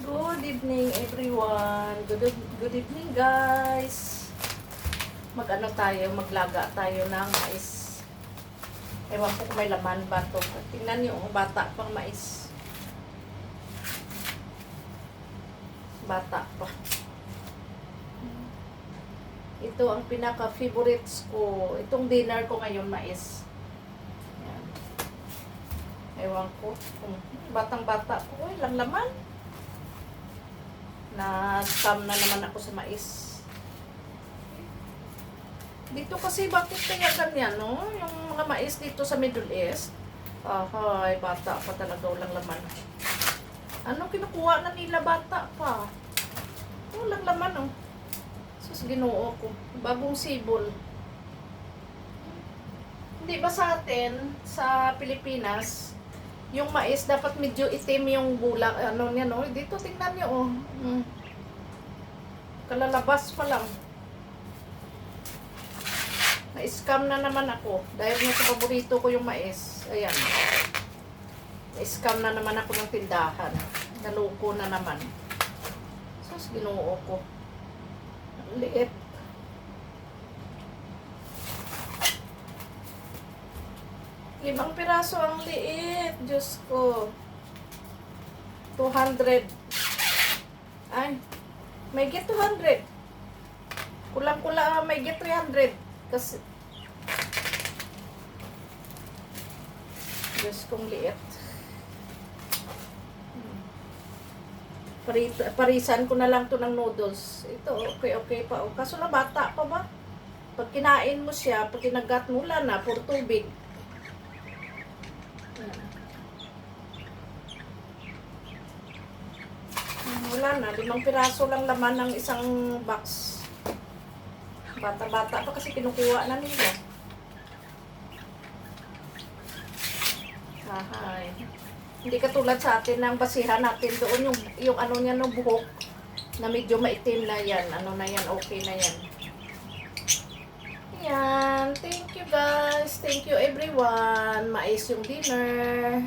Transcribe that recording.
Good evening everyone. Good evening guys. Mag-ano tayo, maglaga tayo ng mais. Ewan ko kung may laman ba to. Tingnan niyo, bata pang mais. Bata pa. Ito ang pinaka-favorites ko. Itong dinner ko ngayon, mais. Yan. Ewan ko kung batang-bata ko. Ilang laman. Na-scam na naman ako sa mais. Dito kasi bakit kaya ganyan, no? Yung mga mais dito sa Middle East. Ay, bata pa talaga, walang laman. Ano kinukuha na nila, bata pa? Walang laman, oh. Sus, ginoo ko. Bagong sibol. Hindi ba sa atin, sa Pilipinas, yung mais dapat medyo itim yung bulak, ano niya, no? Dito, tingnan niyo, oh. Kalalabas pa lang. Na-scam na naman ako. Dahil nga sa paborito ko yung mais. Ayan. Na-scam na naman ako ng tindahan. Naloko na naman. Sus, ginoo ko. Ang liit. Limang piraso ang liit. Diyos ko. 200. Ay. May get 200. Kulang-kulang may get 300. Kasi Diyos kong liit. Parisan ko na lang to ng noodles. Ito, okay pa. Kaso na bata pa ba? Pag kinain mo siya, pag kinagat mo, wala na, puro tubig. Wala na, 5 piraso lang laman ng isang box. Bata-bata pa kasi kinukuha na nila. Ahay. Hindi katulad sa atin ng basihan natin doon yung ano niya no buhok na medyo maitim na yan. Ano na yan, okay na yan. Yan. Thank you guys. Thank you everyone. Mais yung dinner.